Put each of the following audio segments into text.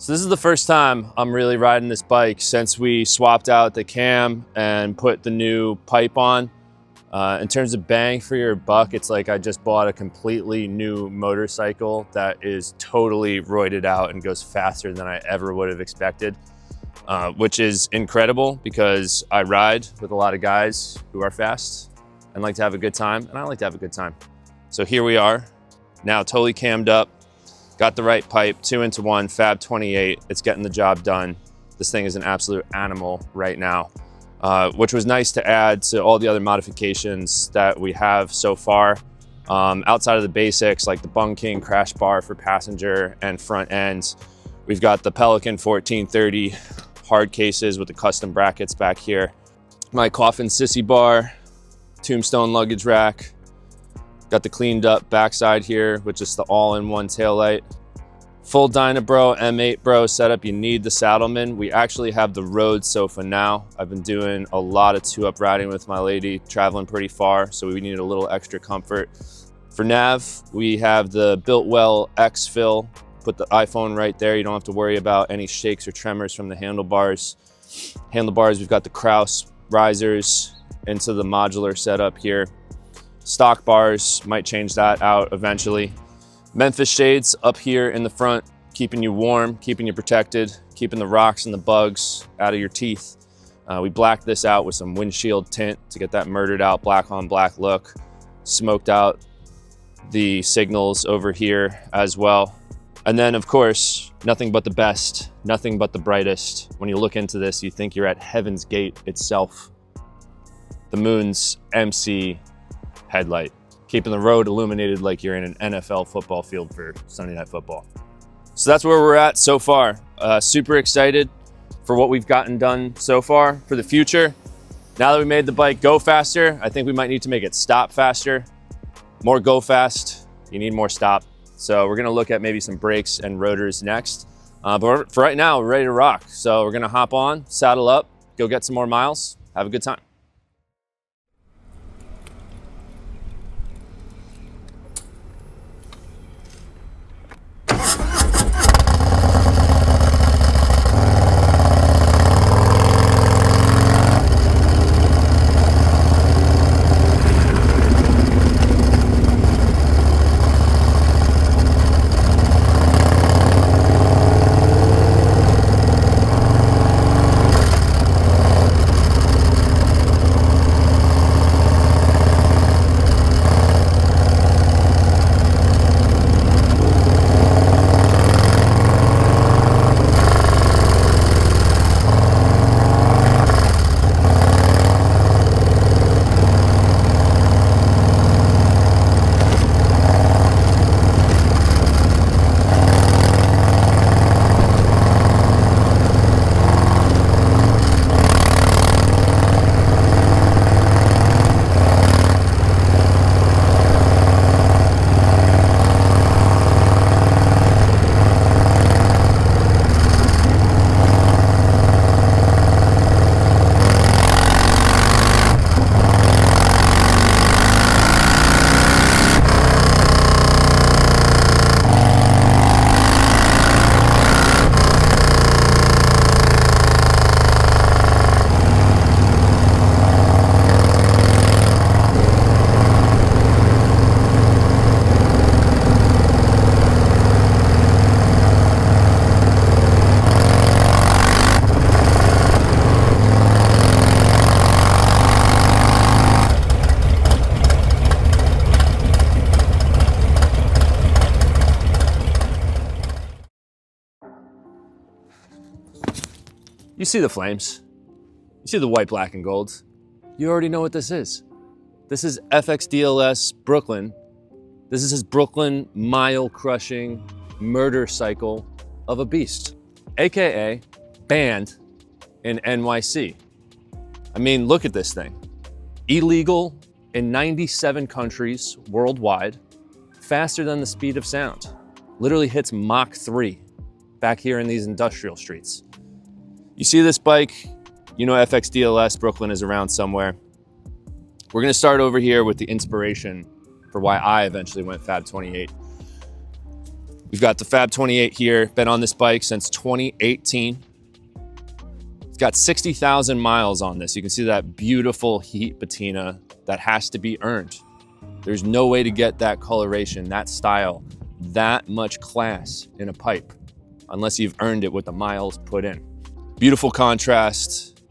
So this is the first time I'm really riding this bike since we swapped out the cam and put the new pipe on. In terms of bang for your buck, it's like I just bought a completely new motorcycle that is totally roided out and goes faster than I ever would have expected, which is incredible because I ride with a lot of guys who are fast and like to have a good time, and I like to have a good time. So here we are, now totally cammed up. Got the right pipe, 2-into-1, Fab 28. It's getting the job done. This thing is an absolute animal right now, which was nice to add to all the other modifications that we have so far. Outside of the basics, like the Bung King crash bar for passenger and front ends, we've got the Pelican 1430 hard cases with the custom brackets back here. My Coffin Sissy bar, Tombstone luggage rack. Got the cleaned up backside here with just the all-in-one taillight. Full Dyna Bro, M8 Bro setup. You need the Saddleman. We actually have the road sofa now. I've been doing a lot of two-up riding with my lady, traveling pretty far, so we need a little extra comfort. For nav, we have the Biltwell X Fill. Put the iPhone right there. You don't have to worry about any shakes or tremors from the handlebars. Handlebars, we've got the Kraus risers into the modular setup here. Stock bars, might change that out eventually. Memphis shades up here in the front, keeping you warm, keeping you protected, keeping the rocks and the bugs out of your teeth. We blacked this out with some windshield tint to get that murdered out black on black look. Smoked out the signals over here as well. And then of course, nothing but the best, nothing but the brightest. When you look into this, you think you're at Heaven's Gate itself. The Moon's MC headlight, keeping the road illuminated like you're in an NFL football field for Sunday Night Football. So that's where we're at so far. Super excited for what we've gotten done so far for the future. Now that we made the bike go faster, I think we might need to make it stop faster. More go fast, you need more stop. So we're gonna look at maybe some brakes and rotors next. But for right now, we're ready to rock. So we're gonna hop on, saddle up, go get some more miles, have a good time. You see the flames. You see the white, black, and gold. You already know what this is. This is FXDLS Brooklyn. This is his Brooklyn mile-crushing murder cycle of a beast, AKA banned in NYC. I mean, look at this thing. Illegal in 97 countries worldwide, faster than the speed of sound. Literally hits Mach 3 back here in these industrial streets. You see this bike, you know FXDLS Brooklyn is around somewhere. We're gonna start over here with the inspiration for why I eventually went Fab 28. We've got the Fab 28 here, been on this bike since 2018. It's got 60,000 miles on this. You can see that beautiful heat patina that has to be earned. There's no way to get that coloration, that style, that much class in a pipe unless you've earned it with the miles put in. Beautiful contrast,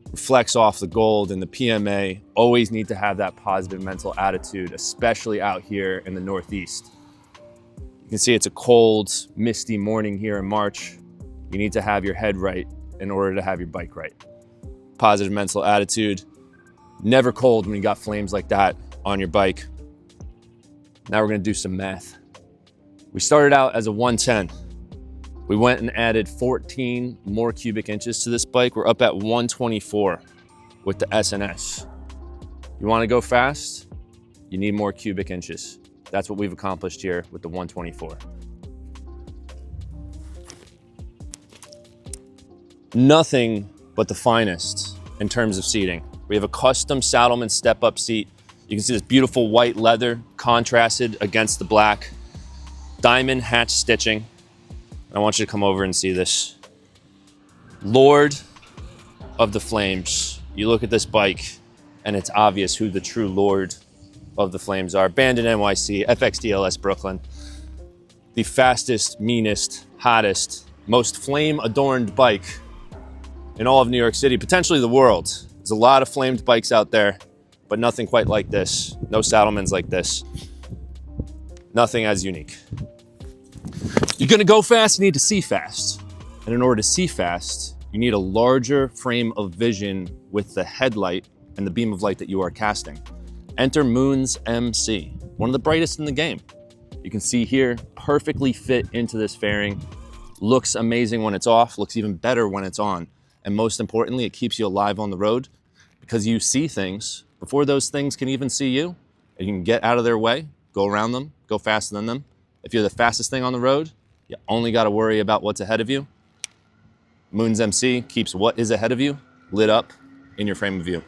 reflects off the gold, and the PMA always need to have that positive mental attitude, especially out here in the Northeast. You can see it's a cold, misty morning here in March. You need to have your head right in order to have your bike right. Positive mental attitude, never cold when you got flames like that on your bike. Now we're gonna do some math. We started out as a 110. We went and added 14 more cubic inches to this bike. We're up at 124 with the S&S. You wanna go fast? You need more cubic inches. That's what we've accomplished here with the 124. Nothing but the finest in terms of seating. We have a custom Saddleman step-up seat. You can see this beautiful white leather contrasted against the black. Diamond hatch stitching. I want you to come over and see this. Lord of the Flames. You look at this bike and it's obvious who the true Lord of the Flames are. Bandit NYC, FXDLS Brooklyn. The fastest, meanest, hottest, most flame-adorned bike in all of New York City, potentially the world. There's a lot of flamed bikes out there, but nothing quite like this. No Saddlemans like this. Nothing as unique. You're gonna go fast, you need to see fast. And in order to see fast, you need a larger frame of vision with the headlight and the beam of light that you are casting. Enter Moon's MC, one of the brightest in the game. You can see here, perfectly fit into this fairing. Looks amazing when it's off, looks even better when it's on. And most importantly, it keeps you alive on the road because you see things before those things can even see you, and you can get out of their way, go around them, go faster than them. If you're the fastest thing on the road, you only got to worry about what's ahead of you. Moon's MC keeps what is ahead of you lit up in your frame of view.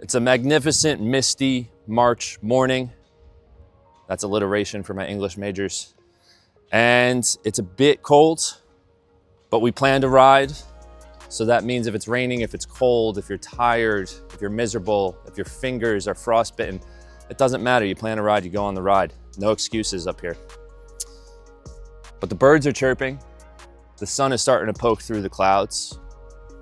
It's a magnificent, misty March morning. That's alliteration for my English majors. And it's a bit cold, but we plan to ride. So that means if it's raining, if it's cold, if you're tired, if you're miserable, if your fingers are frostbitten, it doesn't matter. You plan to ride, you go on the ride. No excuses up here. But the birds are chirping. The sun is starting to poke through the clouds.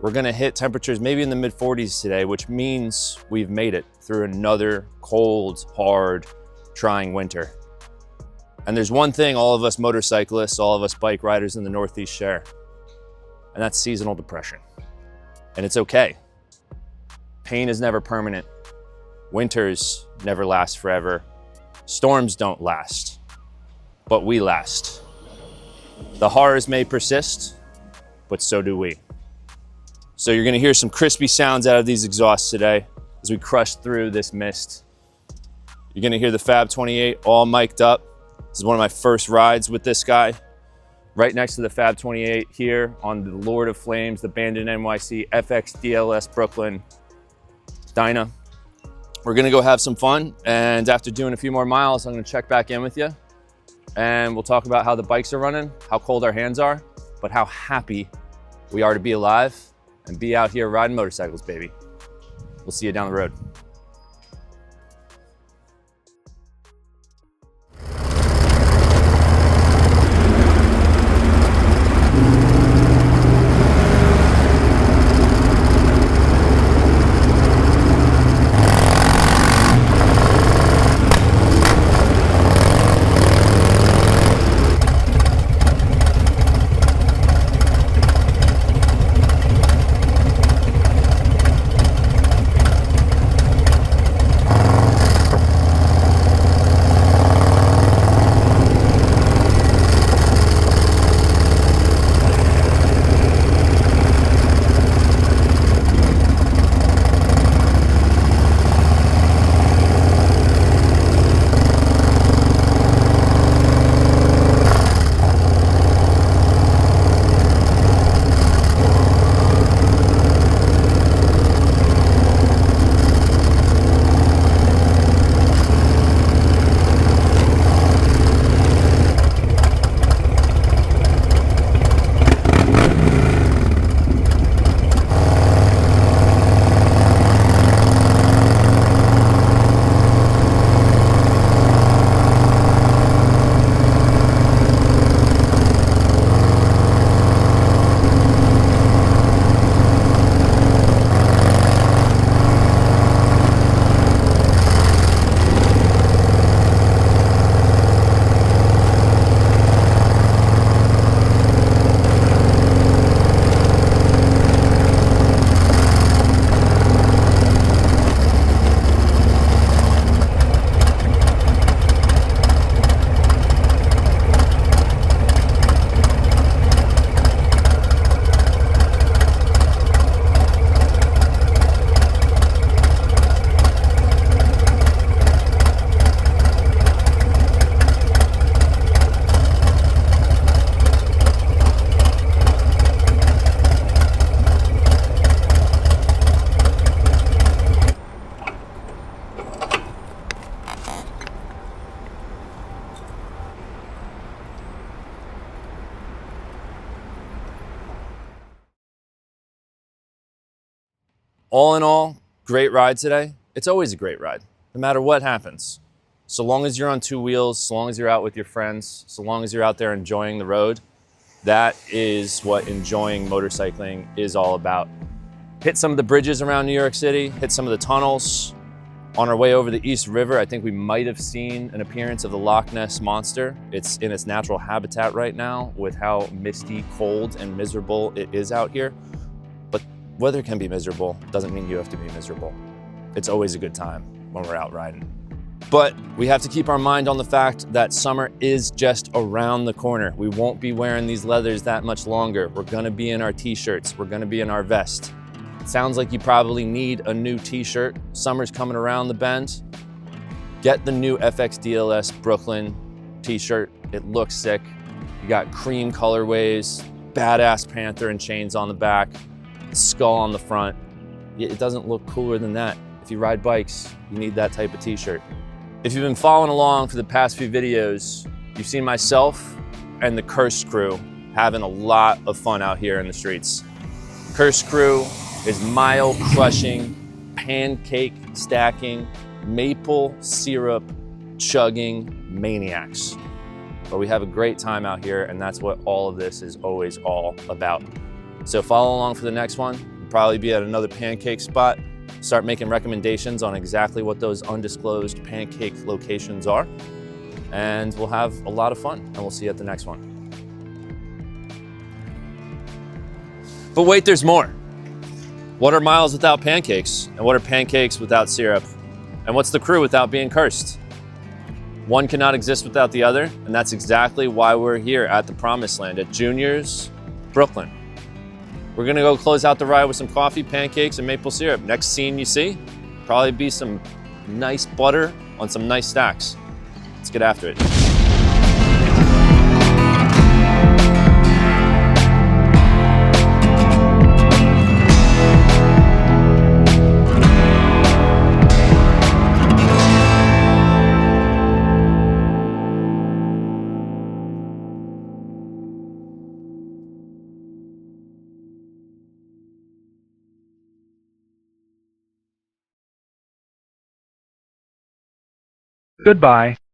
We're gonna hit temperatures maybe in the mid 40s today, which means we've made it through another cold, hard, trying winter. And there's one thing all of us motorcyclists, all of us bike riders in the Northeast share, and that's seasonal depression. And it's okay. Pain is never permanent. Winters never lasts forever. Storms don't last, but we last. The horrors may persist, but so do we. So you're gonna hear some crispy sounds out of these exhausts today as we crush through this mist. You're gonna hear the Fab 28 all mic'd up. This is one of my first rides with this guy. Right next to the Fab 28 here on the Lord of Flames, the Bandit NYC FXDLS Brooklyn Dyna. We're gonna go have some fun, and after doing a few more miles, I'm gonna check back in with you, and we'll talk about how the bikes are running, how cold our hands are, but how happy we are to be alive and be out here riding motorcycles, baby. We'll see you down the road. All in all, great ride today. It's always a great ride, no matter what happens. So long as you're on two wheels, so long as you're out with your friends, so long as you're out there enjoying the road, that is what enjoying motorcycling is all about. Hit some of the bridges around New York City, hit some of the tunnels. On our way over the East River, I think we might have seen an appearance of the Loch Ness Monster. It's in its natural habitat right now with how misty, cold, and miserable it is out here. But weather can be miserable, doesn't mean you have to be miserable. It's always a good time when we're out riding. But we have to keep our mind on the fact that summer is just around the corner. We won't be wearing these leathers that much longer. We're gonna be in our t-shirts. We're gonna be in our vest. It sounds like you probably need a new t-shirt. Summer's coming around the bend. Get the new FXDLSBROOKLYN t-shirt. It looks sick. You got cream colorways, badass panther and chains on the back, skull on the front. It doesn't look cooler than that. If you ride bikes, you need that type of t-shirt. If you've been following along for the past few videos, you've seen myself and the Curse crew having a lot of fun out here in the streets. Curse crew is mile crushing, pancake stacking, maple syrup chugging maniacs. But we have a great time out here, and that's what all of this is always all about. So follow along for the next one. We'll probably be at another pancake spot. Start making recommendations on exactly what those undisclosed pancake locations are. And we'll have a lot of fun, and we'll see you at the next one. But wait, there's more. What are miles without pancakes? And what are pancakes without syrup? And what's the crew without being cursed? One cannot exist without the other, and that's exactly why we're here at the Promised Land at Junior's Brooklyn. We're gonna go close out the ride with some coffee, pancakes, and maple syrup. Next scene you see, probably be some nice butter on some nice stacks. Let's get after it. Goodbye.